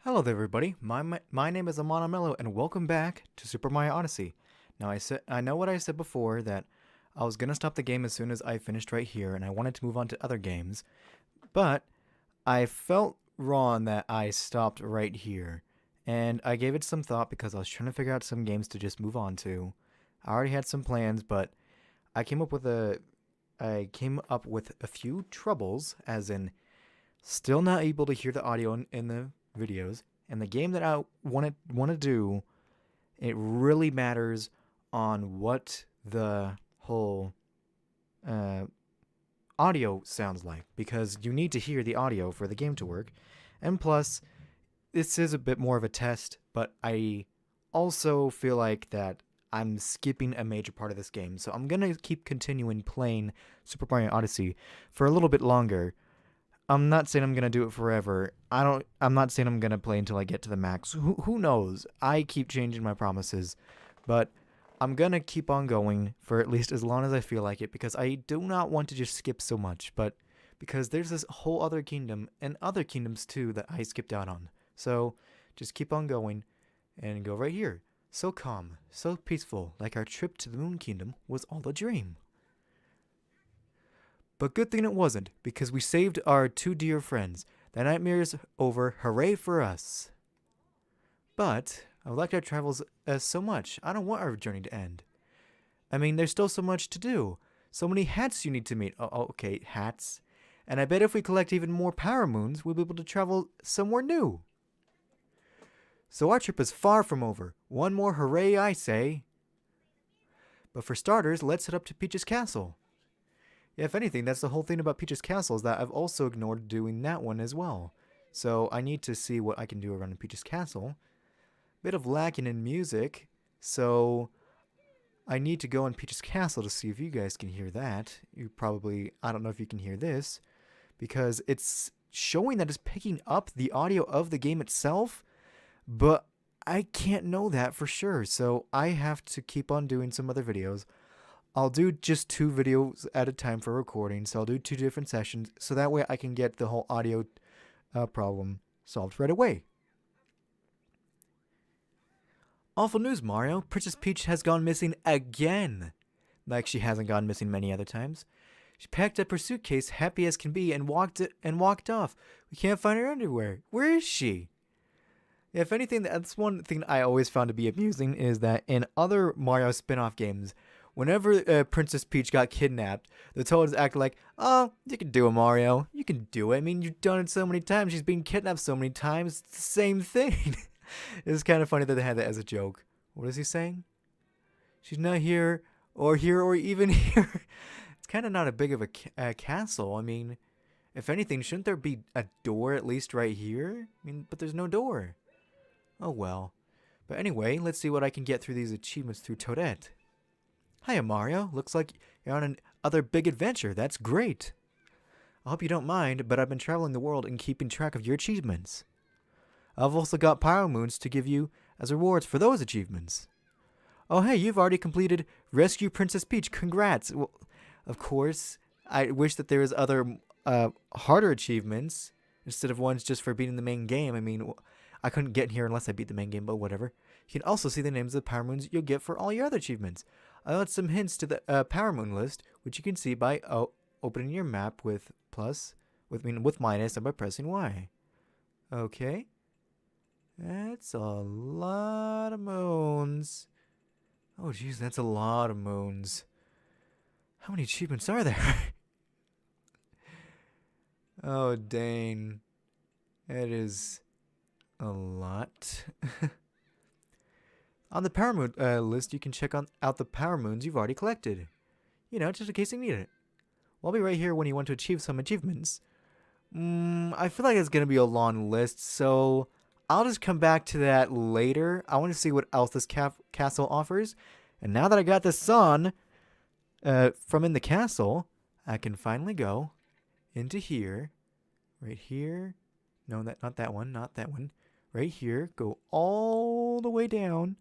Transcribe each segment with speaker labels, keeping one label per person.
Speaker 1: Hello there, everybody. My name is Amon Mello, and welcome back to Super Mario Odyssey. Now, I know what I said before that I was gonna stop the game as soon as I finished right here, and I wanted to move on to other games, but I felt wrong that I stopped right here, and I gave it some thought because I was trying to figure out some games to just move on to. I already had some plans, but I came up with a few troubles, as in still not able to hear the audio in the videos. And the game that I want to do, it really matters on what the whole uh, audio sounds like, because you need to hear the audio for the game to work. And plus, this is a bit more of a test, but I also feel like that I'm skipping a major part of this game. So I'm going to keep continuing playing Super Mario Odyssey for a little bit longer. I'm not saying I'm gonna do it forever. I'm not saying I'm gonna play until I get to the max. Who knows? I keep changing my promises, but I'm gonna keep on going for at least as long as I feel like it, because I do not want to just skip so much. But because there's this whole other kingdom and other kingdoms too that I skipped out on. So just keep on going and go right here. So calm, so peaceful, like our trip to the Moon Kingdom was all a dream. But good thing it wasn't, because we saved our two dear friends. The nightmare's over, hooray for us. But I've liked our travels so much, I don't want our journey to end. I mean, there's still so much to do. So many hats you need to meet. Okay, hats. And I bet if we collect even more power moons, we'll be able to travel somewhere new. So our trip is far from over. One more hooray, I say. But for starters, let's head up to Peach's Castle. Yeah, if anything, that's the whole thing about Peach's Castle, is that I've also ignored doing that one as well. So I need to see what I can do around Peach's Castle. Bit of lacking in music, so I need to go on Peach's Castle to see if you guys can hear that. I don't know if you can hear this, because it's showing that it's picking up the audio of the game itself, but I can't know that for sure, so I have to keep on doing some other videos. I'll do just 2 videos at a time for recording, so I'll do 2 different sessions, so that way I can get the whole audio problem solved right away. Awful news, Mario. Princess Peach has gone missing again. Like she hasn't gone missing many other times. She packed up her suitcase, happy as can be, and walked off. We can't find her anywhere. Where is she? If anything, that's one thing I always found to be amusing, is that in other Mario spin-off games, whenever Princess Peach got kidnapped, the Toads act like, "Oh, you can do it, Mario. You can do it. I mean, you've done it so many times. She's been kidnapped so many times. It's the same thing." It's kind of funny that they had that as a joke. What is he saying? She's not here or even here. It's kind of not a big of a castle. I mean, if anything, shouldn't there be a door at least right here? I mean, but there's no door. Oh well. But anyway, let's see what I can get through these achievements through Toadette. Hiya, Mario. Looks like you're on another big adventure. That's great. I hope you don't mind, but I've been traveling the world and keeping track of your achievements. I've also got Pyro Moons to give you as rewards for those achievements. Oh, hey, you've already completed Rescue Princess Peach. Congrats. Well, of course, I wish that there was other harder achievements instead of ones just for beating the main game. I mean, I couldn't get here unless I beat the main game, but whatever. You can also see the names of the Power Moons you'll get for all your other achievements. I'll add some hints to the Power Moon list, which you can see by opening your map with minus, and by pressing Y. Okay. That's a lot of moons. Oh, jeez, that's a lot of moons. How many achievements are there? Oh, dang. That is a lot. On the Power Moon list, you can check out the Power Moons you've already collected. You know, just in case you need it. Well, I'll be right here when you want to achieve some achievements. I feel like it's going to be a long list, so I'll just come back to that later. I want to see what else this castle offers. And now that I got the sun from in the castle, I can finally go into here. Right here. No, not that one. Not that one. Right here. Go all the way down.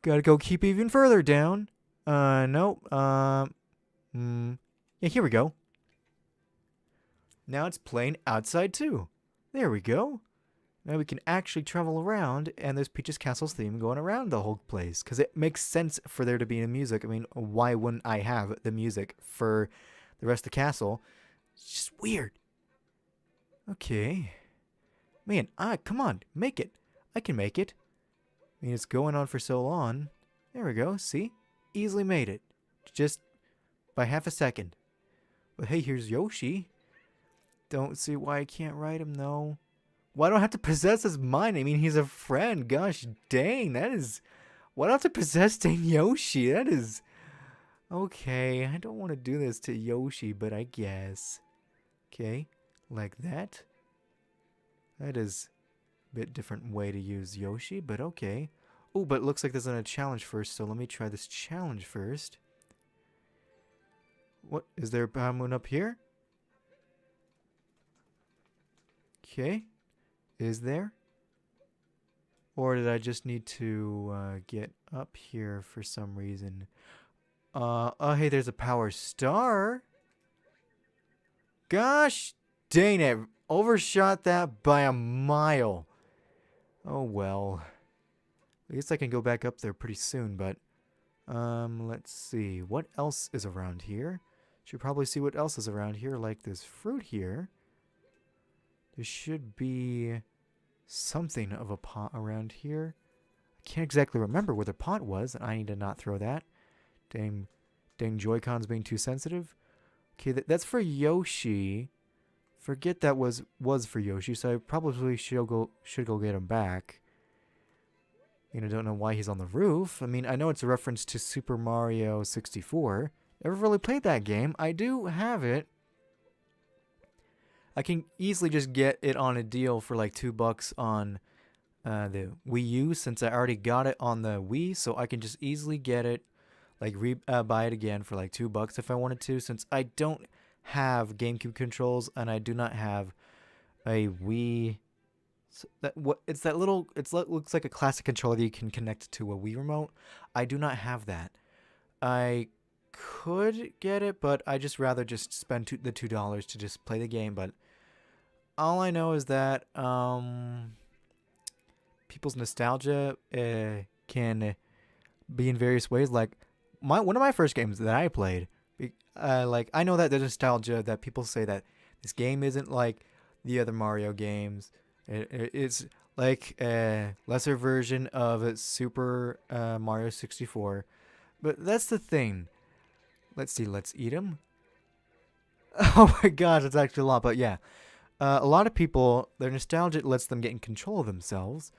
Speaker 1: Gotta go keep even further down. Nope. Yeah, here we go. Now it's playing outside too. There we go. Now we can actually travel around, and there's Peach's Castle's theme going around the whole place. Because it makes sense for there to be music. I mean, why wouldn't I have the music for the rest of the castle? It's just weird. Okay. Man, come on, make it. I can make it. I mean, it's going on for so long. There we go, see? Easily made it. Just by half a second. But hey, here's Yoshi. Don't see why I can't ride him, though. Why do I have to possess his mind? I mean, he's a friend. Gosh dang, that is... Why do I have to possess dang Yoshi? That is... Okay, I don't want to do this to Yoshi, but I guess. Okay, like that. That is a bit different way to use Yoshi, but okay. Oh, but it looks like there's a challenge first, so let me try this challenge first. What? Is there a Power Moon up here? Okay. Is there? Or did I just need to get up here for some reason? Oh, hey, there's a Power Star. Gosh dang it. Overshot that by a mile. Oh, well. I guess I can go back up there pretty soon, but... let's see. What else is around here? Should probably see what else is around here, like this fruit here. There should be something of a pot around here. I can't exactly remember where the pot was, and I need to not throw that. Dang Joy-Cons being too sensitive. Okay, that's for Yoshi. Forget that was for Yoshi, so I probably should go get him back. I don't know why he's on the roof. I mean, I know it's a reference to Super Mario 64. Never really played that game. I do have it. I can easily just get it on a deal for like $2 on the Wii U, since I already got it on the Wii, so I can just easily get it, like buy it again for like $2 if I wanted to, since I don't have GameCube controls and I do not have a Wii. So looks like a classic controller that you can connect to a Wii remote. I do not have that. I could get it, but I just rather just spend the $2 to just play the game. But all I know is that people's nostalgia can be in various ways. Like one of my first games that I played, like I know that there's nostalgia that people say that this game isn't like the other Mario games. It's like a lesser version of Super Mario 64. But that's the thing. Let's see, let's eat them. Oh my gosh, it's actually a lot. But yeah, a lot of people, their nostalgia lets them get in control of themselves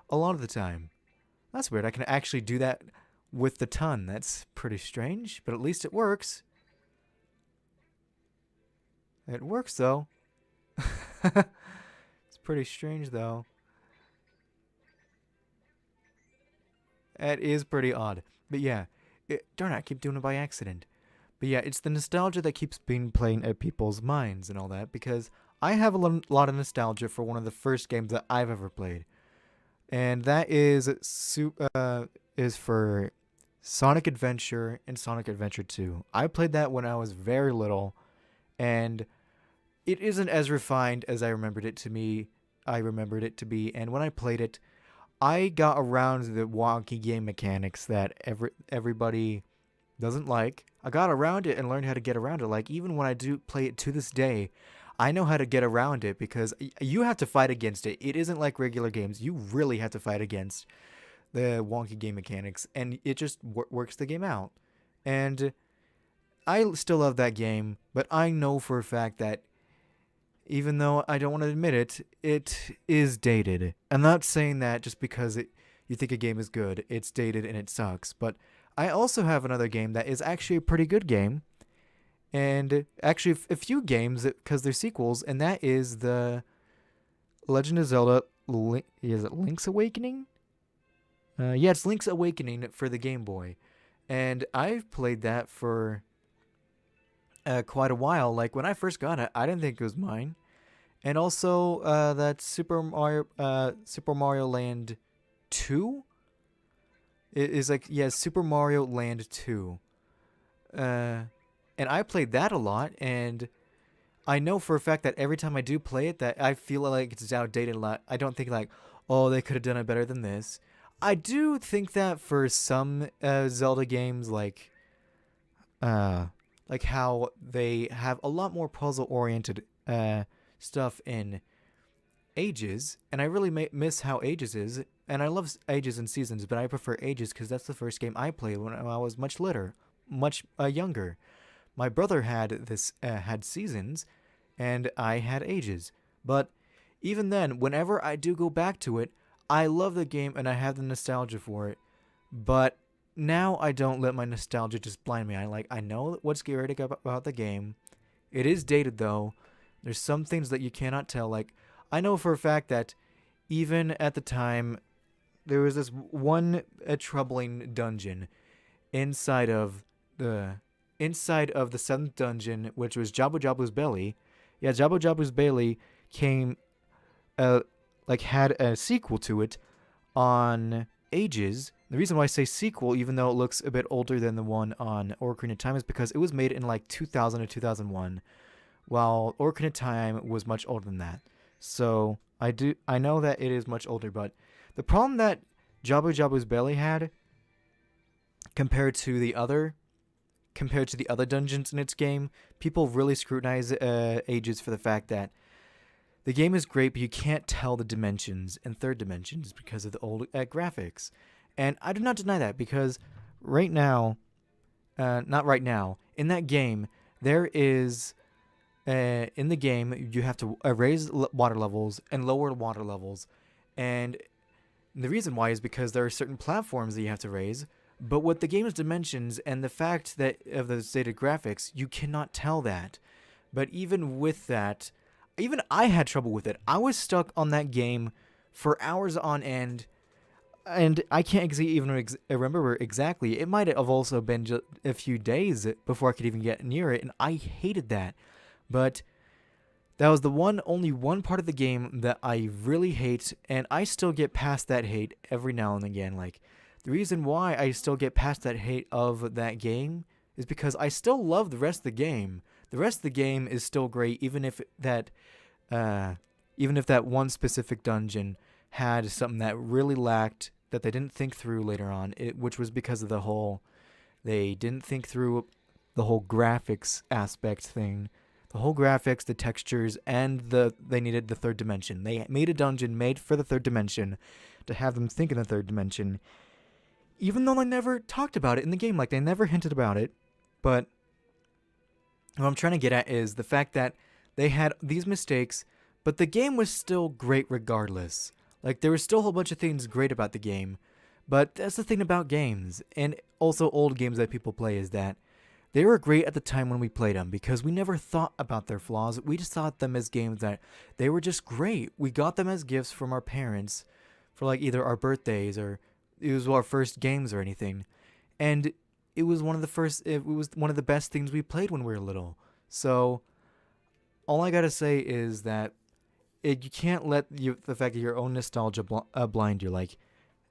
Speaker 1: a lot of the time. That's weird. I can actually do that with the ton. That's pretty strange, but at least it works. It works, though. Pretty strange, though. It is pretty odd. But yeah, darn it, I keep doing it by accident. But yeah, it's the nostalgia that keeps being playing at people's minds and all that, because I have a lot of nostalgia for one of the first games that I've ever played. And that is for Sonic Adventure and Sonic Adventure 2. I played that when I was very little, and it isn't as refined as I remembered it to be, and when I played it, I got around the wonky game mechanics that everybody doesn't like. I got around it and learned how to get around it. Like, even when I do play it to this day, I know how to get around it, because you have to fight against it. It isn't like regular games. You really have to fight against the wonky game mechanics, and it just works the game out. And I still love that game, but I know for a fact that even though I don't want to admit it, it is dated. I'm not saying that just because you think a game is good, it's dated and it sucks. But I also have another game that is actually a pretty good game. And actually a few games, because they're sequels, and that is the Legend of Zelda, is it Link's Awakening? Yeah, it's Link's Awakening for the Game Boy. And I've played that for quite a while. Like, when I first got it, I didn't think it was mine. And also that Super Mario Land 2 is like, yeah, Super Mario Land 2. And I played that a lot, and I know for a fact that every time I do play it, that I feel like it's outdated a lot. I don't think like, oh, they could have done it better than this. I do think that for some Zelda games, uh, like how they have a lot more puzzle-oriented stuff in Ages, and I really miss how Ages is. And I love Ages and Seasons, but I prefer Ages because that's the first game I played when I was much litter, much younger. My brother had Seasons, and I had Ages. But even then, whenever I do go back to it, I love the game and I have the nostalgia for it. But now I don't let my nostalgia just blind me. I know what's great about the game. It is dated though. There's some things that you cannot tell. Like I know for a fact that even at the time there was this one troubling dungeon inside of the seventh dungeon, which was Jabu Jabu's belly. Yeah, Jabu Jabu's belly came had a sequel to it on Ages. The reason why I say sequel, even though it looks a bit older than the one on Ocarina of Time, is because it was made in like 2000 or 2001, while Ocarina of Time was much older than that. So I know that it is much older, but the problem that Jabu Jabu's belly had compared to the other dungeons in its game, people really scrutinize Ages for the fact that the game is great, but you can't tell the dimensions and third dimensions because of the old graphics. And I do not deny that because right now, not right now, in that game, there is, in the game, you have to raise water levels and lower water levels. And the reason why is because there are certain platforms that you have to raise. But with the game's dimensions and the fact that of the stated graphics, you cannot tell that. But even with that, even I had trouble with it. I was stuck on that game for hours on end, and I can't even remember exactly. It might have also been just a few days before I could even get near it, and I hated that. But that was only one part of the game that I really hate, and I still get past that hate every now and again. Like, the reason why I still get past that hate of that game is because I still love the rest of the game. The rest of the game is still great, even if that one specific dungeon had something that really lacked that they didn't think through later on. Which was because of they didn't think through the whole graphics aspect thing, the whole graphics, the textures, and they needed the third dimension. They made a dungeon made for the third dimension to have them think in the third dimension, even though they never talked about it in the game. Like, they never hinted about it. But what I'm trying to get at is the fact that they had these mistakes, but the game was still great regardless. Like, there was still a whole bunch of things great about the game, but that's the thing about games, and also old games that people play, is that they were great at the time when we played them, because we never thought about their flaws. We just thought them as games that they were just great. We got them as gifts from our parents for, like, either our birthdays or it was our first games or anything. And it was one of the best things we played when we were little. So all I gotta say is that you can't let the fact that your own nostalgia blind you. Like,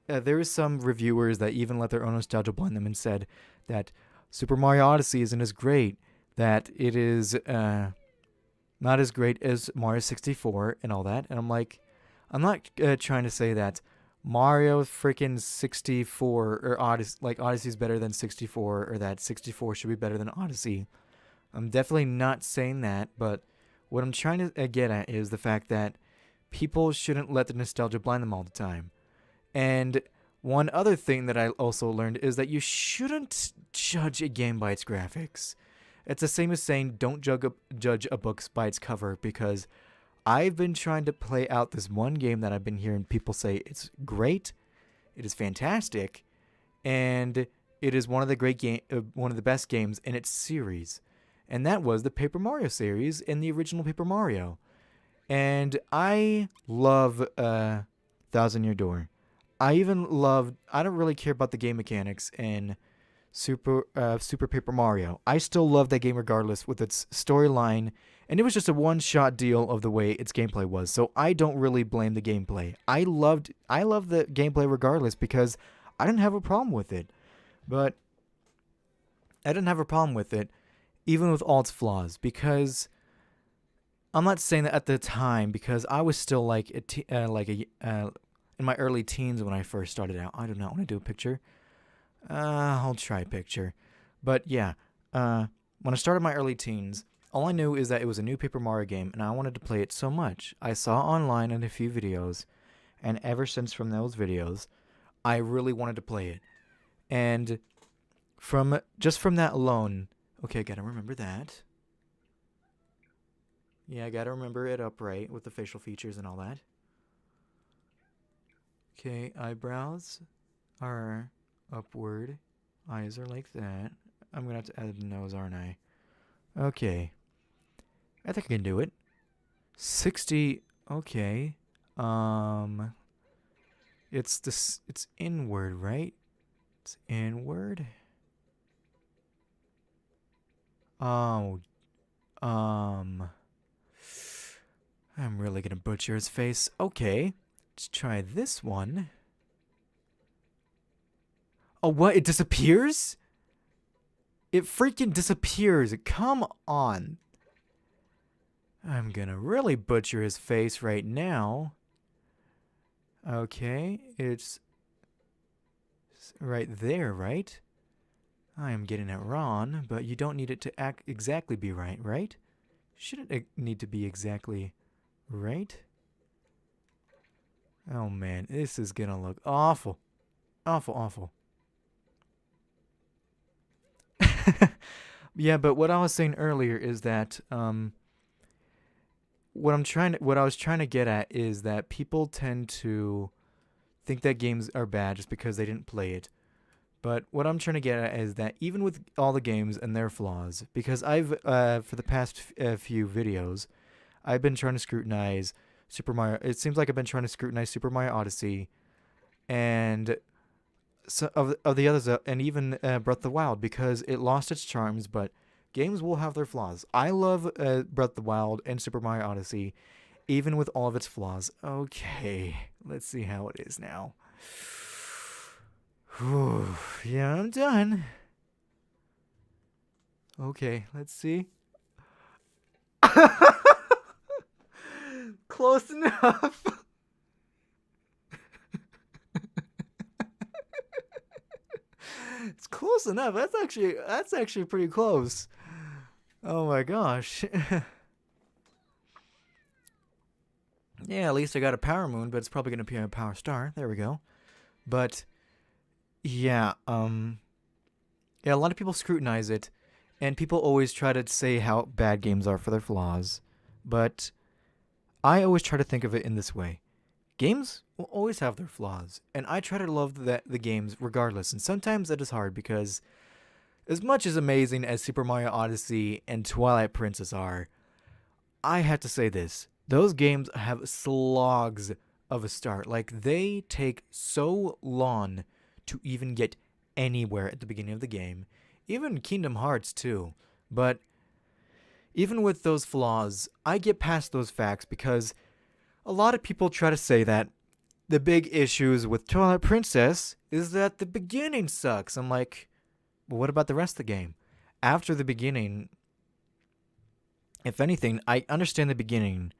Speaker 1: there is some reviewers that even let their own nostalgia blind them and said that Super Mario Odyssey isn't as great, that it is not as great as Mario 64 and all that. And I'm like, I'm not trying to say that Mario freaking 64 or Odyssey is better than 64, or that 64 should be better than Odyssey. I'm definitely not saying that, but what I'm trying to get at is the fact that people shouldn't let the nostalgia blind them all the time. And one other thing that I also learned is that you shouldn't judge a game by its graphics. It's the same as saying don't judge a book by its cover, because I've been trying to play out this one game that I've been hearing people say it's great, it is fantastic, and it is one of the best games in its series. And that was the Paper Mario series in the original Paper Mario. And I love Thousand Year Door. I don't really care about the game mechanics in Super Paper Mario. I still love that game regardless with its storyline, and it was just a one-shot deal of the way its gameplay was. So I don't really blame the gameplay. I love the gameplay regardless because I didn't have a problem with it. But I didn't have a problem with it even with all its flaws, because I'm not saying that at the time because I was still like in my early teens when I first started out. I do not want to do a picture. I'll try a picture. But yeah, when I started my early teens, all I knew is that it was a new Paper Mario game, and I wanted to play it so much. I saw online in a few videos, and ever since from those videos, I really wanted to play it. And from that alone, okay, gotta remember that. Yeah, I gotta remember it upright with the facial features and all that. Okay, eyebrows are upward. Eyes are like that. I'm gonna have to add a nose, aren't I? Okay. I think I can do it. 60. Okay. Um. It's inward, right? It's inward. Oh. Um. I'm really gonna butcher his face. Okay. Let's try this one. Oh, what? It disappears? It freaking disappears. Come on. I'm gonna really butcher his face right now. Okay, it's right there, right? I am getting it wrong, but you don't need it to act exactly be right, right? Shouldn't it need to be exactly right? Oh man, this is gonna look awful. Awful, awful. Yeah, but what I was saying earlier is that what I was trying to get at is that people tend to think that games are bad just because they didn't play it. But what I'm trying to get at is that even with all the games and their flaws, because I've for the past few videos, I've been trying to scrutinize Super Mario. It seems like I've been trying to scrutinize Super Mario Odyssey, and of the others, and even Breath of the Wild, because it lost its charms. But games will have their flaws. I love Breath of the Wild and Super Mario Odyssey, even with all of its flaws. Okay, let's see how it is now. Whew, yeah, I'm done. Okay, let's see. Close enough. It's close enough. That's actually pretty close. Oh my gosh. Yeah, at least I got a power moon, but it's probably gonna be a power star. There we go. But yeah, yeah, a lot of people scrutinize it, and people always try to say how bad games are for their flaws. But I always try to think of it in this way. Games will always have their flaws, and I try to love the games regardless. And sometimes that is hard because, as much as amazing as Super Mario Odyssey and Twilight Princess are, I have to say this: those games have slogs of a start. Like they take so long to even get anywhere at the beginning of the game. Even Kingdom Hearts too. But even with those flaws, I get past those facts because a lot of people try to say that the big issues with Twilight Princess is that the beginning sucks. I'm like, well, what about the rest of the game? After the beginning, if anything, I understand the beginning.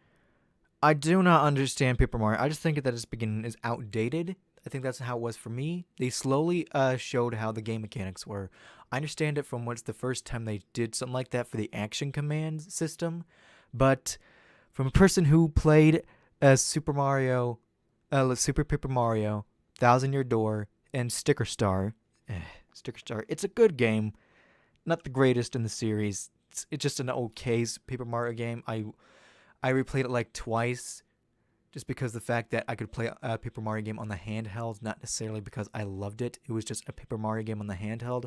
Speaker 1: I do not understand Paper Mario. I just think that its beginning is outdated. I think that's how it was for me. They slowly showed how the game mechanics were. I understand it from what's the first time they did something like that for the action command system, but from a person who played Super Paper Mario, Thousand Year Door, and Sticker Star, it's a good game. Not the greatest in the series. It's just an okay Paper Mario game. I replayed it like twice just because the fact that I could play a Paper Mario game on the handheld, not necessarily because I loved it. It was just a Paper Mario game on the handheld.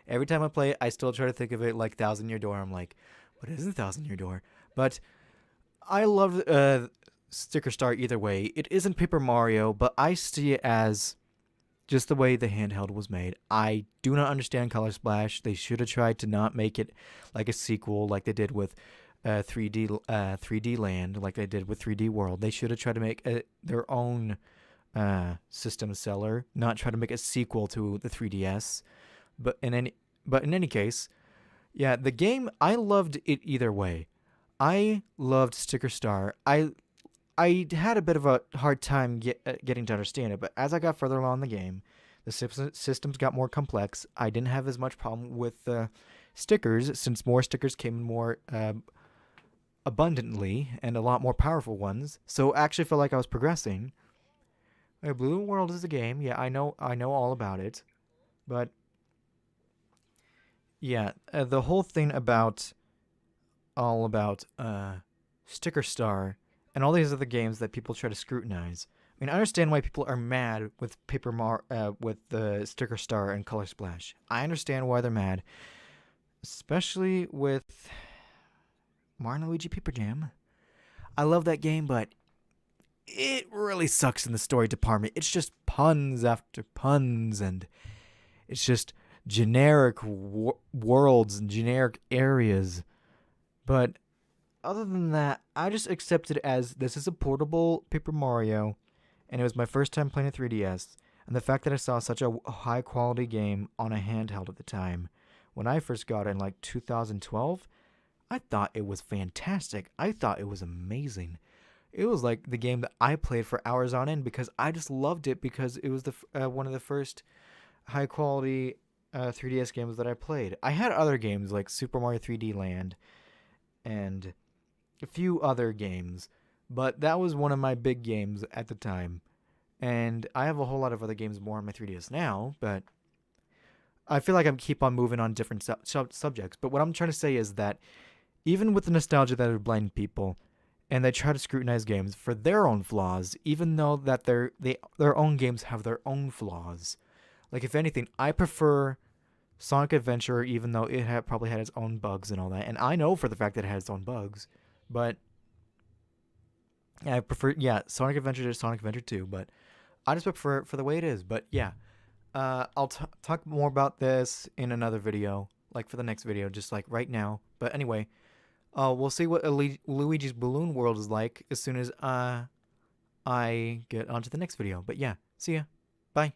Speaker 1: Every time I play it, I still try to think of it like Thousand Year Door. I'm like, what is a Thousand Year Door? But I love Sticker Star either way. It isn't Paper Mario, but I see it as just the way the handheld was made. I do not understand Color Splash. They should have tried to not make it like a sequel like they did with 3D Land, like they did with 3D World. They should have tried to make their own system seller, not try to make a sequel to the 3DS. But in any case, yeah, the game, I loved it either way. I loved Sticker Star. I had a bit of a hard time getting to understand it, but as I got further along in the game, the systems got more complex. I didn't have as much problem with the stickers since more stickers came in more abundantly and a lot more powerful ones. So I actually felt like I was progressing. Blue World is a game. Yeah, I know all about it. But yeah, the whole thing about all about Sticker Star and all these other games that people try to scrutinize. I mean, I understand why people are mad with with the Sticker Star and Color Splash. I understand why they're mad, especially with Mario and Luigi Paper Jam. I love that game, but it really sucks in the story department. It's just puns after puns, and it's just generic worlds and generic areas. But other than that, I just accept it as this is a portable Paper Mario, and it was my first time playing a 3DS. And the fact that I saw such a high quality game on a handheld at the time, when I first got it in like 2012, I thought it was fantastic. I thought it was amazing. It was like the game that I played for hours on end because I just loved it because it was one of the first high quality 3DS games that I played. I had other games like Super Mario 3D Land and a few other games, but that was one of my big games at the time. And I have a whole lot of other games more on my 3DS now, but I feel like I keep on moving on different subjects. But what I'm trying to say is that even with the nostalgia that are blinding people, and they try to scrutinize games for their own flaws, even though that their own games have their own flaws. Like if anything, I prefer Sonic Adventure, even though it probably had its own bugs and all that. And I know for the fact that it has its own bugs, but yeah, I prefer Sonic Adventure to Sonic Adventure 2. But I just prefer it for the way it is. But yeah, I'll talk more about this in another video, like for the next video, just like right now. But anyway. We'll see what Luigi's Balloon World is like as soon as I get onto the next video. But yeah, see ya. Bye.